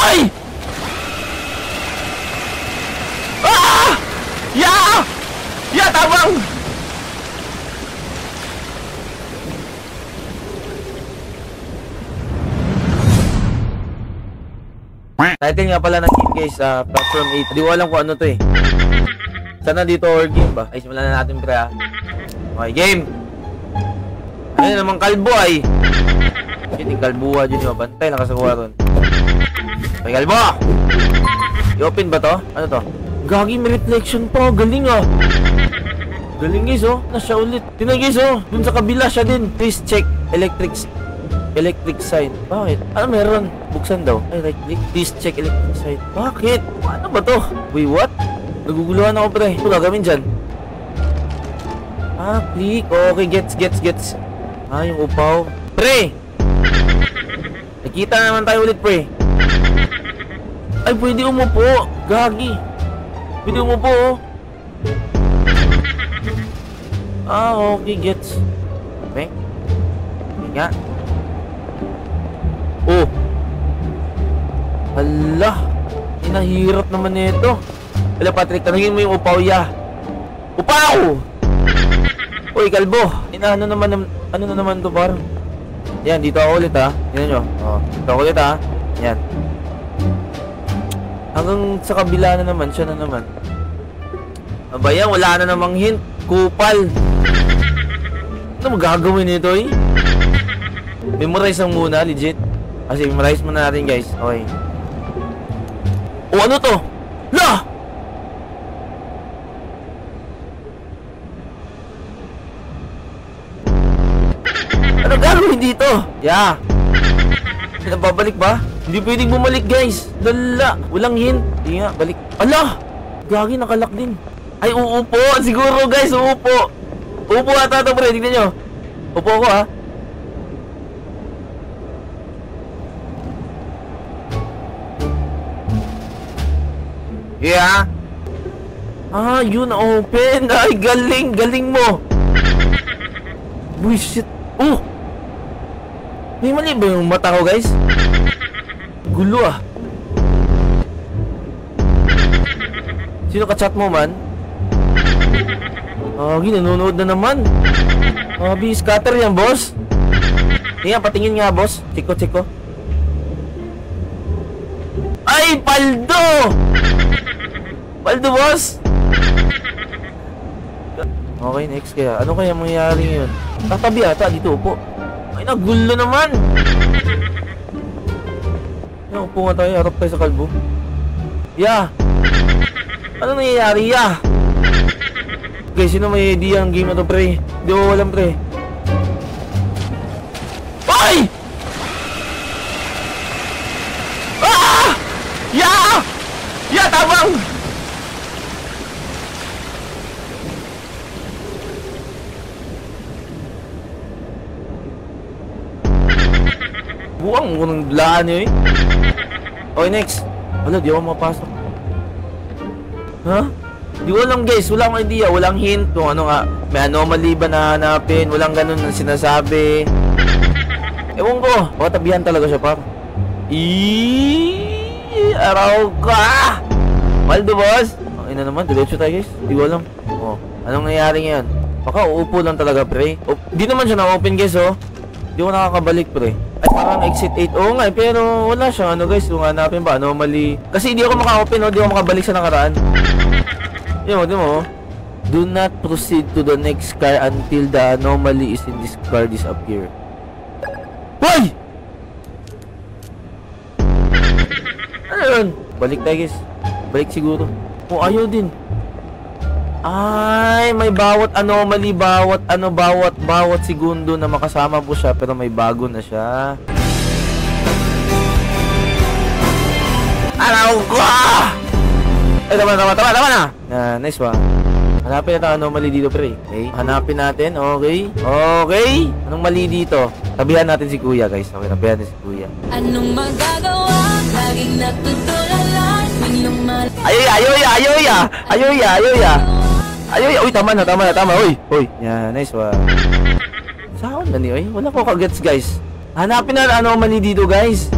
Ay! Ah! Yeah! Yeah, tabang! Title nga pala ng game guys, Platform 8. Hindi ko alam kung ano to eh. Sana dito or game ba? Ay, simulan na natin pre ha. Okay, game! Ayun namang kalbo ay. Shit, yung kalbuha dyan yung mabantay. Nakasakuha ron. Okay, kalbo! I-open ba to? Ano to? Gagi, may reflection pa. Galing ah. Galing guys oh. Nasya ulit. Tingnan guys oh. Dun sa kabila siya din. Please check electric sign. Bakit? Ano meron? Buksan daw. Ay, right click. Please check electric sign. Bakit? Ano ba to? Wait, what? Naguguluhan ako pre. Ito gagawin dyan. Click. Okay, gets. Yung upaw. Pre! Nakita naman tayo ulit pre. Ay, pwede umupo. Gagi. Pwede umupo oh. Okay, gets. Okay. Okay nga. Oh. Hala. Inahirap naman nito. Hala Patrick, tanungin mo yung upaw ya. Upaw! Uy, kalbo. Ano na naman to parang. Yan, dito ako ulit ha. Tingnan nyo. Dito ako ulit ha. Yan. Hanggang sa kabila na naman, siya na naman. Abayan, wala na namang hint. Kupal. Ano magagawin nito eh? Memorize lang muna, legit. Kasi memorize muna natin guys. Okay. Ano to? La! Ano gagawin dito? Yeah. Babalik ba? Hindi pwedeng bumalik guys. Dala. Walang hint. Hindi nga, balik. Ala! Gagi, nakalak din. Ay, uupo. Siguro guys, uupo. Upo ata ito pre, tignan nyo. Upo ako ha. Yeah. Yun open. Ay, galing mo. Bullshit. Oh! May mali ba yung mata ko guys? Gulo ah. Sino ka-chat mo man? Nanonood na naman. Scatter yan boss. Tingnan, patingin nga boss. Chiko. Ay, paldo! Paldo boss! Okay, next kaya. Ano kaya mangyayari ngayon? Tatabi ata, dito upo. Ay, nagulo naman! Yan, upo nga tayo. Harap tayo sa kalbo. Yeah! Ano nangyayari, yeah? Okay, sino may idea ang game na to, pre? Hindi ko alam, pre. Ay! Yeah! Yeah, tabang! Buwang ko ng laan nyo eh. Okay, next. Wala, di ako mapasok. Di ko alam guys, wala akong idea, walang hint kung ano nga. May anomaly ba na hanapin, walang ganun na sinasabi. Ewan ko, makatabihan talaga siya par. Araw ka! Maldo boss! Okay na naman, diretso tayo guys. Di ko alam. Anong nangyari ngayon? Baka uupo lang talaga pre. Di naman siya na-open guys oh. Di ko nakakabalik pre. Ay parang exit 8. Oo nga pero wala siyang ano guys. Kung hanapin ba anomaly. Kasi di ako maka-open oh. Di ako makabalik sa nakaraan. Yun mo. Do not proceed to the next car until the anomaly is in this car disappear. Hoy! Ano yun? Balik tayo guys. Balik siguro. Ayaw din. Ay, may bawat anomaly, bawat segundo na makasama po siya, pero may bago na siya. Araw ko! Ay, tama na! Nice one. Hanapin natin ang anomaly dito, pre. Okay, hanapin natin, okay? Anong mali dito? Tabihan natin si kuya, guys. Okay, tabihan natin si kuya. Anong magagawa? Laging natutulala. Ayoy, uy, tama na. Uy. Yeah, nice one. Saan na niyo? Wala ko kagets, guys. Hanapin na anomaly dito, guys.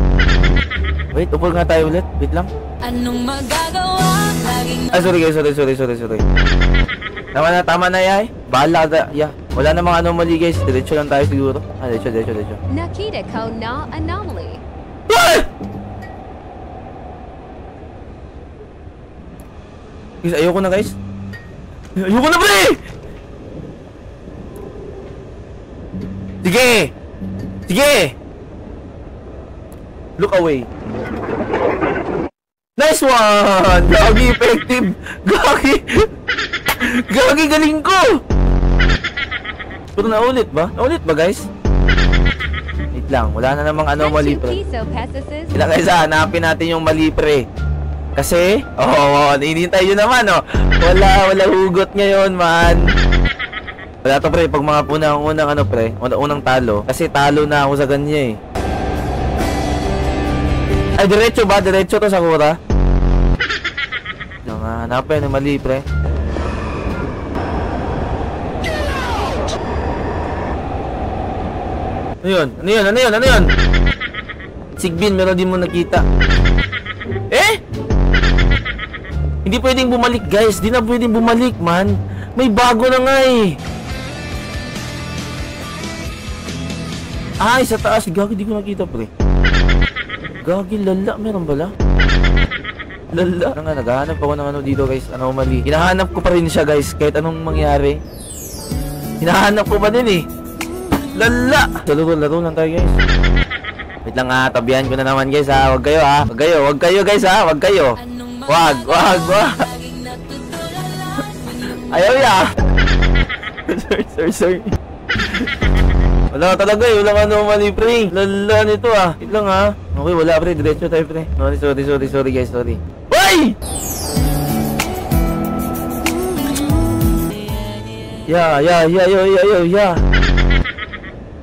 Wait, upol nga tayo ulit. Wait lang. Anong magagawa? Laging Ay, sorry guys, sorry. Tama na, yay. Bahala ka, yeah. Wala namang anomaly guys. Diretso lang tayo siguro. Diretso. Nakita ko na anomaly. Ah! Guys, ayoko na guys. Ayoko na pre! Sige! Look away. Nice one! Gagi effective! Gagi galing ko! Pero naulit ba? Naulit ba guys? Wait lang, wala na namang anomaly pre. Sila guys, hanapin natin yung mali pre. Kasi, hinihintay yun naman Wala hugot ngayon man. Wala to pre, pag mga unang pre, unang talo. Kasi talo na ako sa ganyan Ay, diretso ba? Diretso to Sakura? Hanapin yung mali pre. Ano yun? Sigbin, meron din mo nakita. Hindi pwedeng bumalik guys. Di na pwedeng bumalik man. May bago na nga Ay, sa taas. Gagi, di ko nakita pre. Gagi, lala. Meron bala? Lala. Naghahanap ako ng dito guys. Anomaly. Hinahanap ko pa rin siya guys. Kahit anong mangyari. Hinahanap ko pa din Lala. Laro lang tayo guys. Wait lang tabihan ko na naman guys Wag kayo Wag kayo guys Wag kayo. Wag. Ayaw Sorry. Wala talaga walang anomaly pre. Lala nito Wait lang Okay, wala pre. Diretso tayo pre. Sorry guys, sorry. Hoy! Yeah.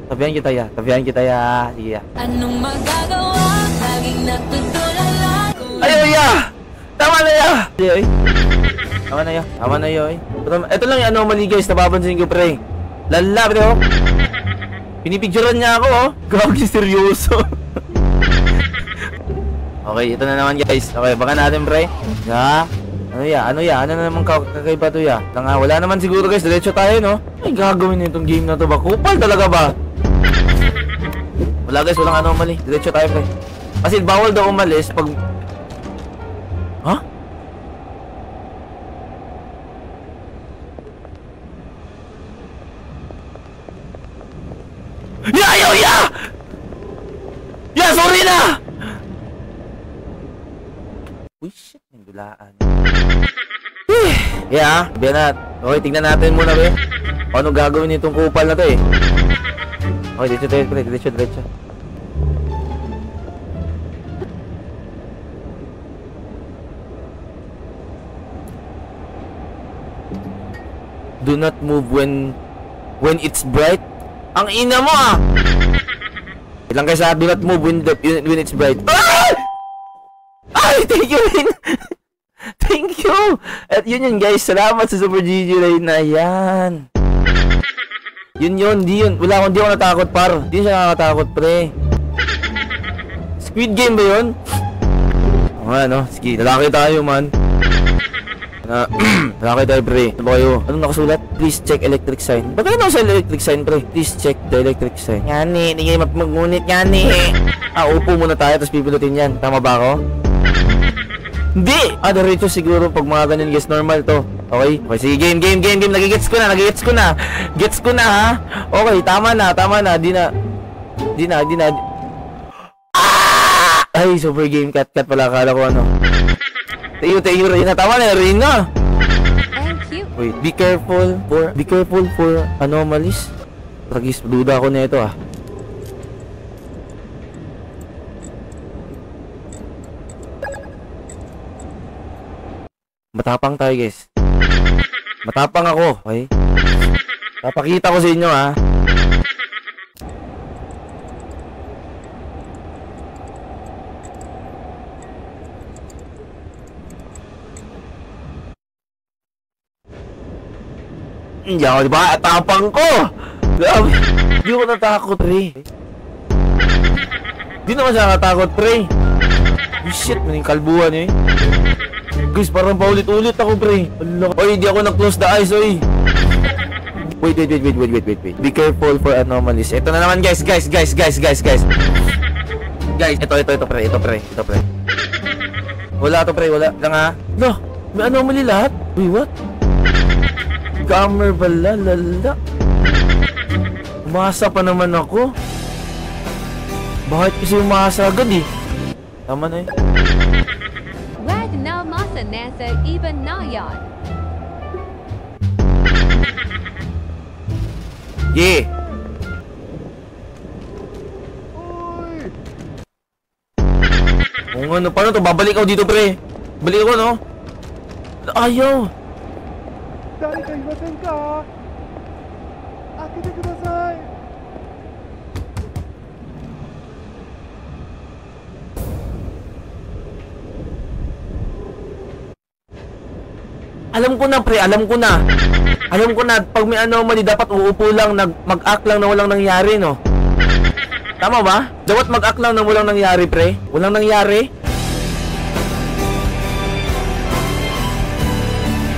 Tabihan kita ya. Sige Anong magagawa? Laging natutulala. Ayaw Tama na ya. Pero ito lang yung anomaly guys. Napapansin ko pre. Lala pre Pinipicturean niya ako Gagi seryoso. Okay, ito na naman guys. Okay, baka natin pre. Ano na naman kakaiba to Wala naman siguro guys. Diretso tayo Ay gagawin nitong game na to ba? Kupal talaga ba? Wala guys, walang anomaly. Diretso tayo pre. Kasi bawal daw umalis pag sorry na! Uy, shit, nandulaan. Biyanat. Okay, tignan natin muna, be. Ano gagawin nitong kupal na to, Okay, diretso tayo, pre. Diretso. Do not move when it's bright. Ang ina mo, Ilang guys do not move when it's bright. Ay, thank you, Rin. Thank you. At yun guys. Salamat sa Super GG Rin na yan. Yun. Di ako natakot par. Di siya nakakatakot pre. Squid Game ba yun? Sige, lalaki tayo man. Lalaki tayo pre. Ano ba kayo? Anong nakasulat? Please check electric sign. Ba't kayo sa electric sign pre? Please check the electric sign. Hindi kayo magngunit upo muna tayo tapos pipulutin yan. Tama ba ako? Hindi! Diretso siguro pag mga ganyan guys. Normal to. Okay, sige, game. Nagigets ko na. Gets ko na Okay, tama na. Di na. Ay, super game. Cut pala. Akala ko Tayo rin na. Tama na rin na. Wait, be careful for anomalies. Tragis, duda ako na ito Matapang tayo guys. Matapang ako, okay? Papakita ko sa inyo Diba? Tapang ko! Grabe! Di ko natakot, pre. Di naman siya natakot, pre. Shit, maning kalbuhan eh. Guys, parang paulit-ulit ako, pre. Oy, di ako nag-close the eyes, oy. Wait. Be careful for anomalies. Ito na naman, guys. Guys, ito, pre. Wala to, pre. Wala. Lang, ha? No, may anomaly lahat. Uy, what? Gamer pala, lala. Umasa pa naman ako. Bakit kasi umasa agad, eh? Tama na, eh. Wag na masa nasa even na yan. Yeah. Oo nga, no, paano to? Babalik ako dito, pre. Balik ako, no? Ayaw. Alam ko na, pre. Alam ko na. Pag may anomaly, dapat uupo lang, mag-act lang na walang nangyari, no? Tama ba? Dapat mag-act lang na walang nangyari, pre. Walang nangyari.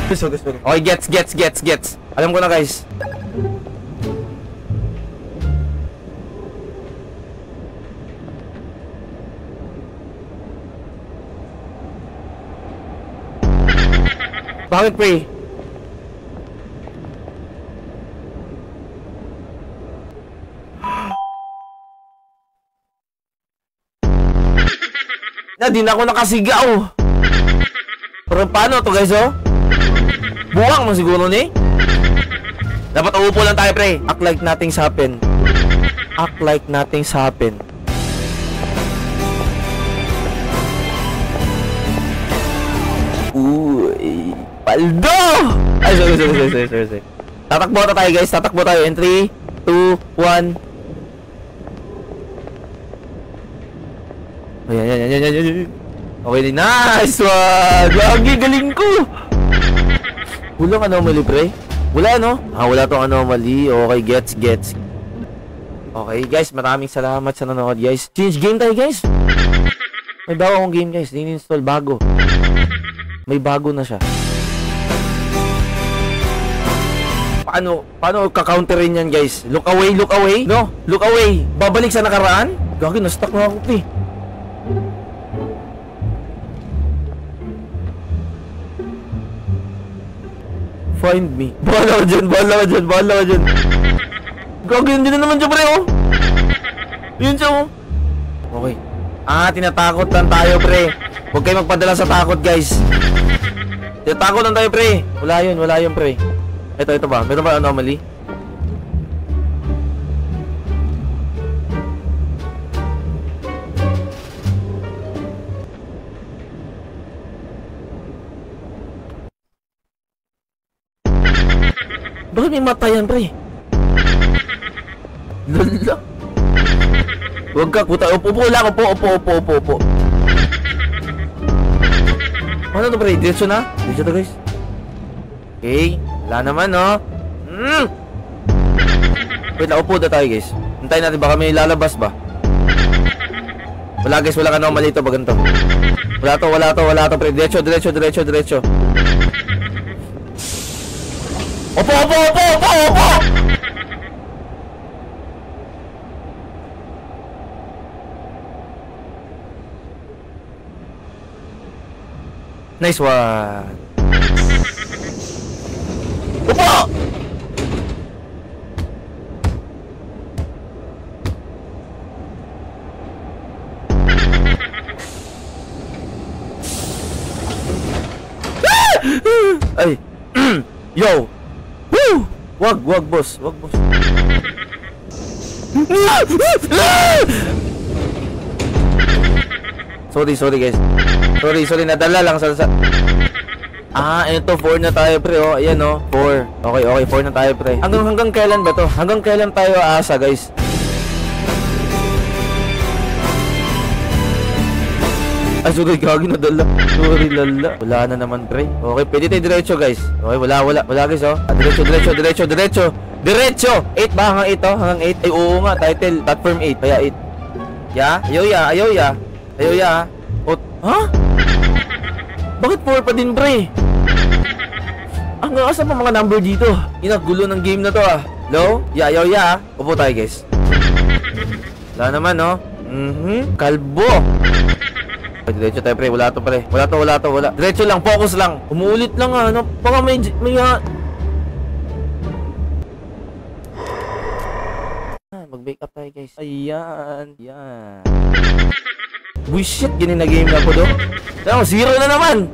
Okay, gets. Alam ko na, guys. Bakit, pre? Di na ako nakasigaw. Pero paano to, guys, oh? Buwang mo siguro ni. Dapat uupo lang tayo, pre. Act like nothing's happened. Uy, paldo! Ay, sorry. Tatakbo tayo, guys. In 3, 2, 1. Ayan. Okay, nice one! Lagi, galing ko! Walang anomaly, pre? Wala, no? Wala tong anomaly. Okay, gets. Okay, guys, maraming salamat sa nanonood, guys. Change game tayo, guys. May bago akong game, guys. Din-install bago. May bago na siya. Paano ka-counterin yan, guys? Look away? No? Look away. Babalik sa nakaraan? Gagi, na-stuck na ako, pre. Find me. Bahala ka dyan. Gagi, hindi na naman dyan, pre, oh. Yun siya, oh. Okay. Tinatakot lang tayo, pre. Huwag kayo magpadala sa takot, guys. Tinatakot lang tayo, pre. Wala yun, pre. Ito ba? Meron ba anomaly? Bakit may mata yan, pre? Lala. Huwag ka, puta. Upo lang. Upo. Ano to, pre? Diretso na? Diretso to, guys. Okay. Wala naman, no? Wait lang, upo na tayo, guys. Hintayin natin, baka may lalabas ba? Wala, guys. Wala ka naman malito ba ganito? Wala to, pre. Diretso. Opo! Nice one. Opo! Ay. Yo. Woo! Wag, boss. Sorry, guys. Sorry, nadala lang sa... Ito 4 na tayo, pre, oh. Ayan, oh. 4. Okay, 4 na tayo, pre. Hanggang kailan ba to? Hanggang kailan tayo aasa, guys? Ay, sorry, gagi, nadala. Sorry, lala. Wala na naman, pre. Okay, pwede tayo diretso, guys. Okay, wala, guys, oh. Diretso! 8 ba? Hanggang 8, oh? Hanggang 8? Ay, oo nga, title. Platform 8. Kaya 8. Ayaw ya. Ha? Bakit 4 pa din, pre? Ang asa pa mga number dito. Inagulo ng game na to, ah. Hello? Ya. Upo tayo, guys. Wala naman, no? Kalbo. Diretso tayo, pre. Wala to, pre. Wala. Diretso lang. Focus lang. Umuulit lang, ah. Ano? Baka may mag-wake up tayo, guys. Ayan. Yan. Bullshit. Ganyan na game na ako, do. Tama, 0 na naman.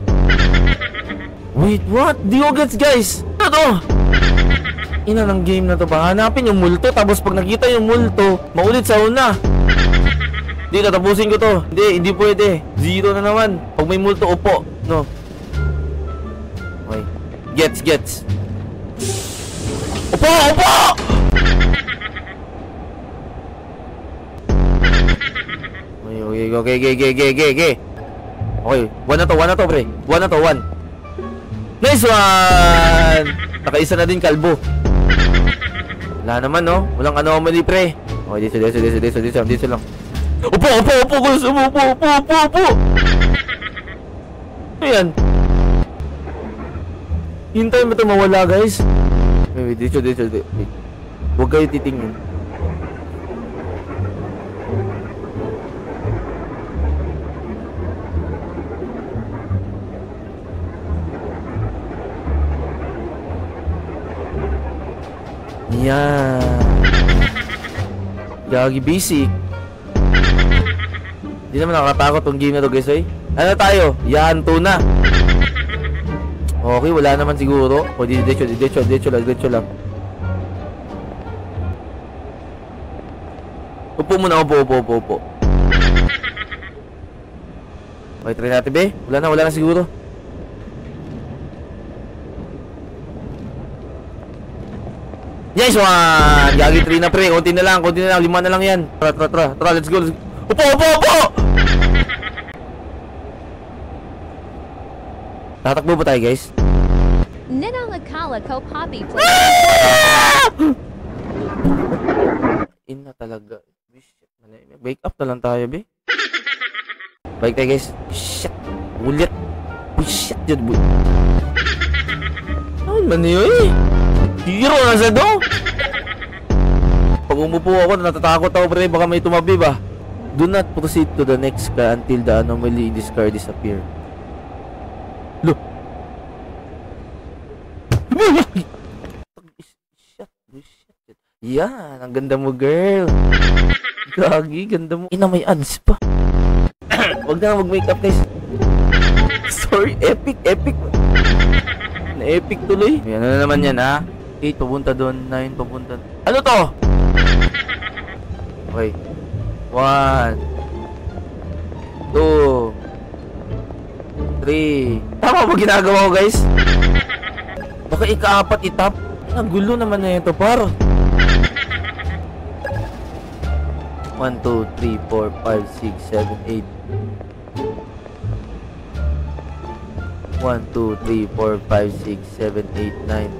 Wait, what? Di ko gets, guys. Ano to? Ina ng game na to ba? Hanapin yung multo, tapos pag nakita yung multo, maulit sa una. Hindi, tatapusin ko to. Hindi pwede. 0 na naman. Pag may multo, upo. No. Okay. Gets. Upo! Okay. Okay, 1 na to, pre. 1 na to, 1. Nice one! Nakaisa na din, kalbo. Wala naman, no? Walang anomaly, pre. Okay, dito lang. Upo, guys. Upo. Ayan. Hintayin mo ito mawala, guys. Wait, dito. Wait. Huwag kayo titingin. Yan. Gagi basic. Hindi naman nakakatakot tong game na to, guys, eh. Ano tayo? Yan, tuna. Okay, wala naman siguro. O, diretso lang. Upo muna, upo. Okay, try natin, be. Wala na siguro. Yes, one! Gagi 3 na, pre. Konti na lang. 5 na lang yan. Tara. Let's go. Upo! Tatakbo ba tayo, guys? Ninong Akala Ko Poppy Play. Ina talaga. Wake up na lang tayo, be. Balik tayo, guys. Shit. Ulit. Shit, yun, boy. Ano man yun, eh? 0 na sa do. Pag umupo ako, natatakot ako, pre. Baka may tumabi ba? Do not proceed to the next car until the anomaly in this car disappear. Look. Shit. Yan, ang ganda mo, girl. Gagi, ganda mo. Ina, may ads pa. Wag na mag-makeup, guys. Sorry, epic. Na-epic tuloy. Ano na naman yan, ha? 8 papunta doon, 9 papunta. Ano to? Okay. 1 2 3. Tama ba ginagawa ko, guys? Baka ika-4 itap. Ang gulo naman na ito, par. 1 2 3 4 5 6 7 8. 1 2 3 4 5 6 7 8 9.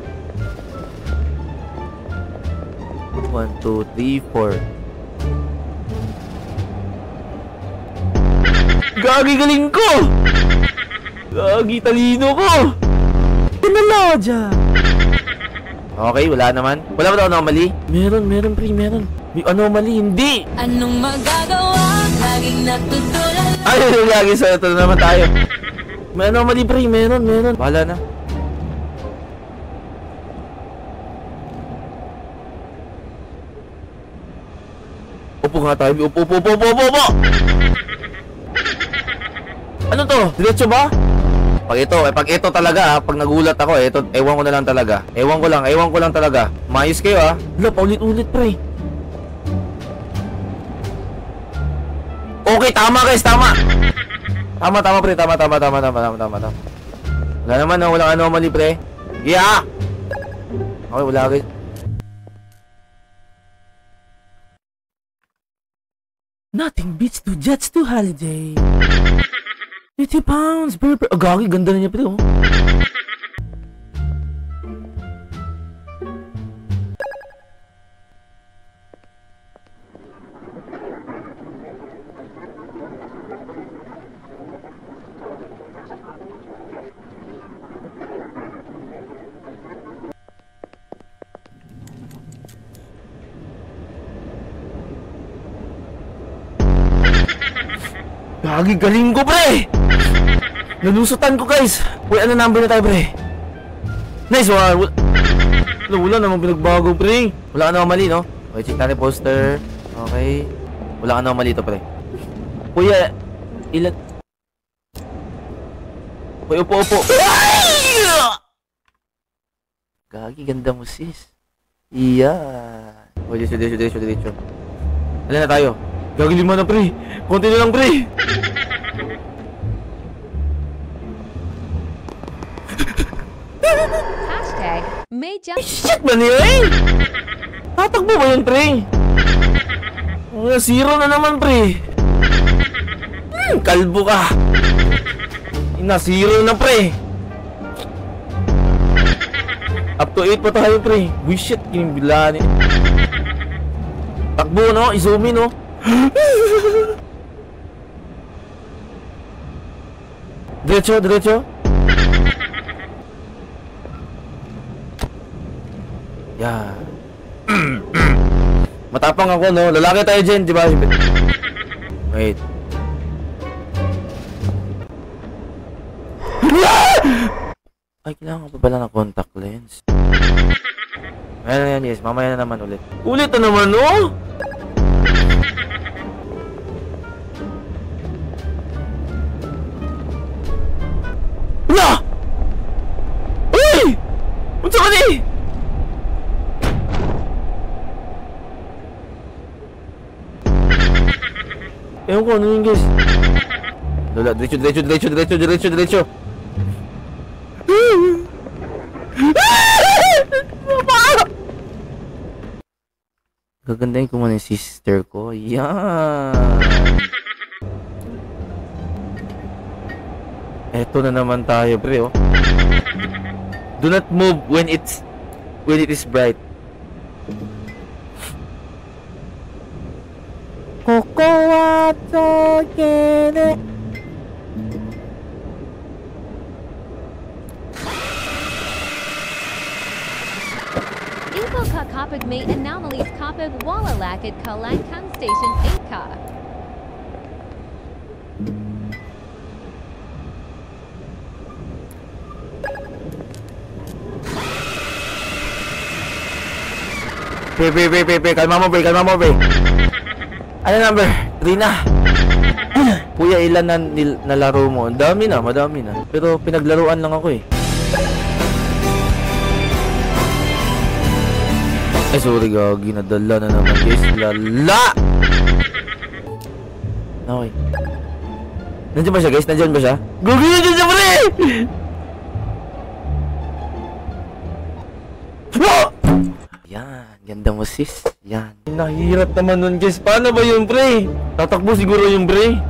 1 2 3 4. Gagi, galing ko! Gagi, talino ko! Tinala dyan! Okay, wala naman. Wala ba ito anomaly? Meron, pre, meron. May anomaly, hindi! Anong magagawa? Laging natutulala. Ay, lagi sa ito naman tayo. May anomaly, pre, meron. Bahala na. Upo nga tayo. Upo. Ano to? Diretso ba? Pag ito talaga, pag nagulat ako, ito, ewan ko na lang talaga. Ewan ko lang talaga. Mayos kayo, ha? Wala, paulit-ulit, pre. Okay, tama, guys, tama. Tama, pre, tama. Wala naman, no? Walang anomaly, pre. Yeah! Okay, wala, guys. Nothing beats two jets to holiday. 50 pounds, burper. Oh, gagi, ganda na niya, pre, oh. Gagi, galing ko, pre! Nalusutan ko, guys. Uy, ano number na tayo, pre? Nice one. Wala namang pinagbago, pre. Wala ka namang mali, no? Okay, check natin poster. Okay. Wala ka namang mali to, pre. Kuya, ilan? Uy, upo. Gagi, ganda mo, sis. Iyan. Uy, diretso. Alin na tayo? Gagi, 5 na, pre. Konti na lang, pre. Hashtag may jump. Shit, maniway! Tatakbo ba yun, pre? Zero na naman, pre. Kalbo ka. Zero na, pre. Up to 8 pa tayo, pre. Uy, shit, kinimbilaan eh. Takbo, no? I-zoom in, no? Diretso. Yeah. Matapang ako, no? Lalaki tayo dyan, di ba? Wait. Ay, kailangan pa pala ng contact lens. Ayan na yan, yes. Mamaya na naman ulit. Ulit na naman, no? Wala! Uy! Unsa ka ni? Ewan ko, ano yun, guys? Lola, diretso. Gagandahin ko muna yung sister ko. Yan. Eto na naman tayo, pre, oh. Do not move when it is bright. Koko wa tokene. Info ka kapag may anomalies kapag wala lakad ka lang kan station 8 ka. Pre, kalma mo, pre. Ano number? 3 na. Kuya, ilan na nalaro mo? Madami na. Pero pinaglaruan lang ako eh. Ay, sorry, gagi. Nadala na naman, guys. Lala! Okay. Nandiyan ba siya, guys? Nandiyan ba siya? Gagi, nandiyan siya, pre! Yan. Ganda mo, sis. Yan. Nahihirap naman nun, guys. Paano ba yun, pre? Tatakbo siguro yung pre.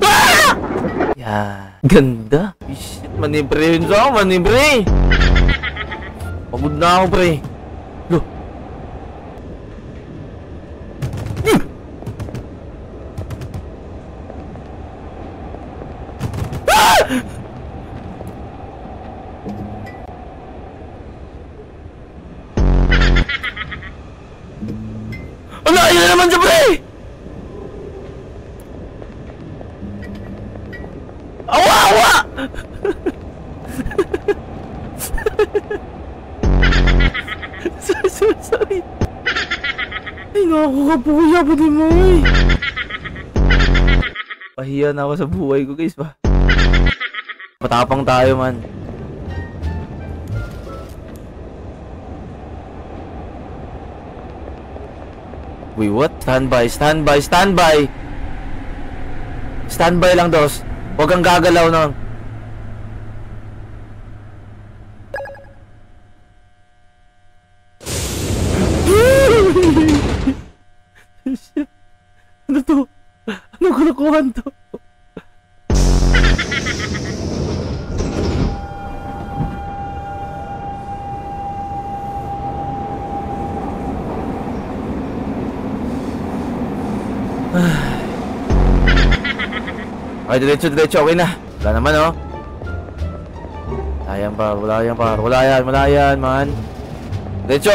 Ah! Yan. Ganda. Shit, manibre yun sa ako. Manibre. Pagod na ako, pre. Loh. Ano, ayun na naman siya, pre! Awa! Sorry. Ay, nakakapuya po din mo eh. Pahiya na ako sa buhay ko, guys, pa. Matapang tayo, man. Wait, what? Standby. Standby lang, dos. Huwag kang gagalaw na. Ano to? Ano kulukuhan to? Okay, diretso. Okay na. Wala naman, oh. Wala yan, man. Diretso.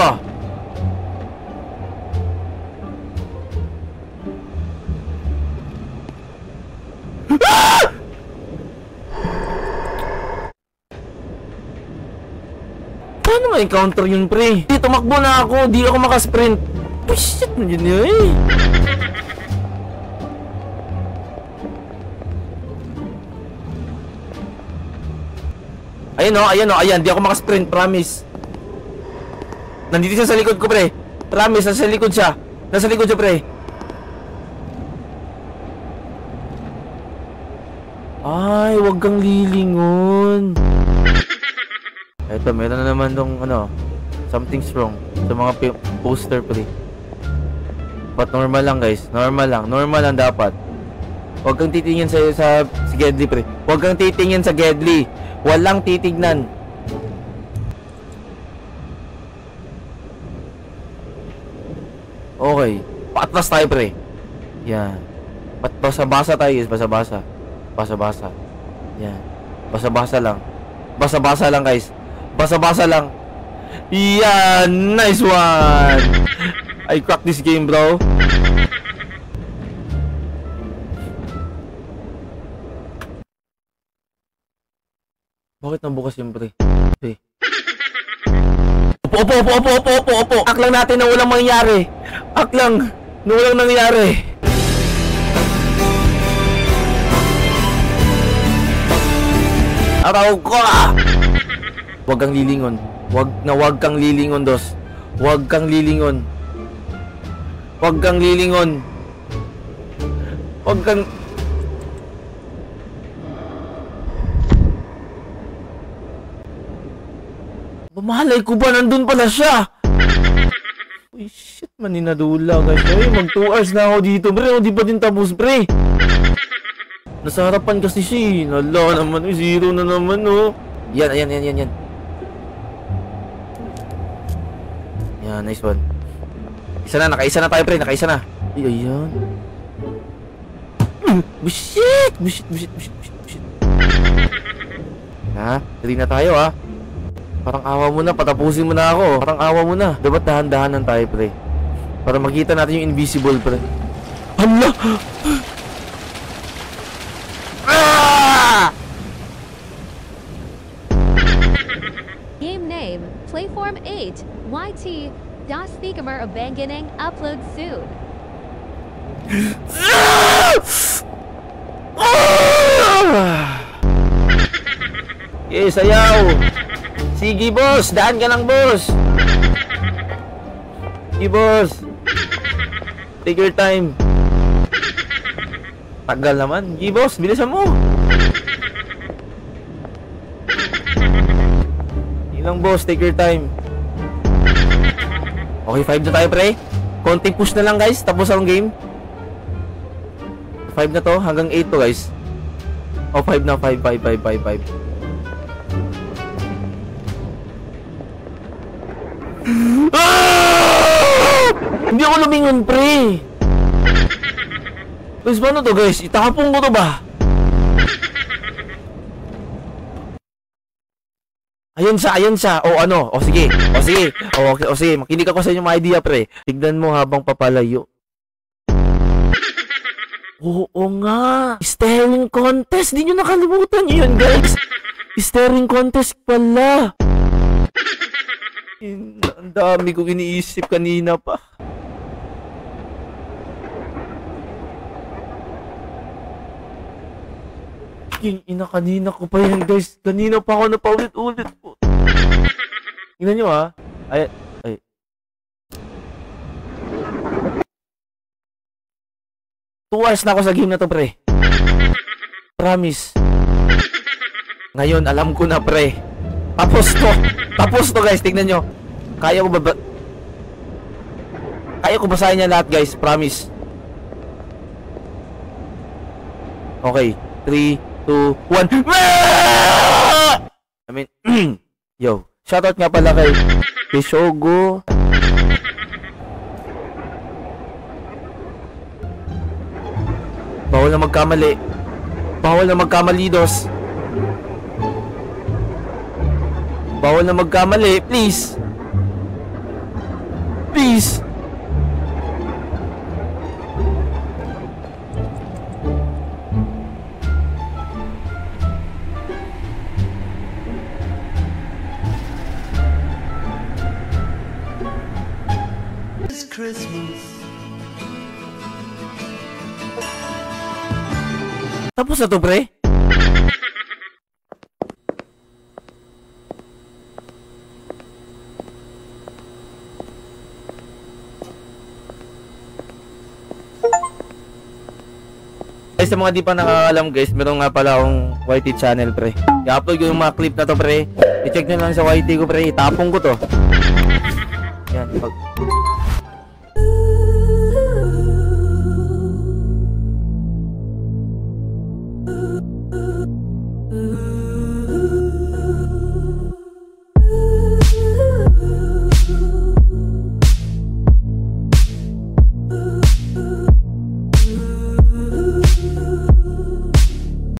Paano ma-encounter yun, pre? Tumakbo na ako, di ako makasprint. Oh, shit, nandiyan yun eh. Ayan, di ako makasprint, promise. Nandito siya sa likod ko, pre. Promise, nasa likod siya, pre. Ay, wag kang lilingon. Eto, meron na naman tong, something's wrong sa mga poster, pre. But normal lang, guys. Normal lang dapat. Huwag kang titingin sa Gedli, pre. Huwag kang titingin sa Gedli. Walang titignan. Okay. Paatras tayo, pre. Yan. Basa-basa tayo, guys. Basa-basa. Yan. Basa-basa lang, guys. Basa-basa lang. Yan. Nice one. I cracked this game, bro. Bakit nabukas yung pre? Opo. Aklang natin na walang mangyari. Araw ko ah! Huwag kang lilingon. Huwag kang lilingon, dos. Huwag kang lilingon. Mamalay ko ba? Nandun pala siya! Uy, shit, maninadula, guys. Ay, mag 2 hours na ako dito, pre. Di pa din tapos, pre. Nasa harapan kasi siya. Nala naman, zero na naman, oh. Yan. Yan, nice one. Nakaisa na tayo, pre. Ay, ayan. Bushit. Ha? 3 na tayo, ha? Parang awa mo na, patapusin mo na ako. Parang awa mo na. Dapat dahan-dahanan tayo, pre. Para makita natin yung invisible, pre. Hala! Ah! Game name, Playform 8, YT, Das Thikamer Abanganing, upload soon. Yes, ayaw! Sige, boss! Daan ka lang, boss! Sige, boss! Take your time. Tagal naman. Sige, boss! Bilisan mo! Sige lang, boss. Take your time. Okay, 5 na tayo, pre. Konting push na lang, guys. Tapos ang game. 5 na to. Hanggang 8 to, guys. Oh, 5 na. 5. Hindi ako lumingon, pre. Guys, paano to, guys? Itakapong ko to ba? Ayun siya. O sige. Makinig ako sa inyong mga idea, pre. Tignan mo habang papalayo. Oo nga. Staring contest. Di nyo nakalimutan yun, guys. Staring contest pala. Ang dami kong iniisip kanina pa. Kanina ko pa yan, guys. Kanina pa ako napaulit-ulit po. Tingnan nyo, ha. Ay. 2 hours na ako sa game na to, pre. Promise. Ngayon, alam ko na, pre. Tapos to, guys. Tingnan nyo. Kaya ko basahin niya lahat, guys. Promise. Okay. 3, 2, 1. Yo. Shoutout nga pala kay Shogo. Bawal na magkamali. Bawal na magkamali, dos. Bawal na magkamali, please. Please. Tapos na to, pre? Guys, sa mga di pa nakakalam guys, meron nga pala akong YT channel, pre. I-upload ko yung mga clip na to, pre. I-check nyo lang sa YT ko, pre. Itapong ko to. Yan, pag...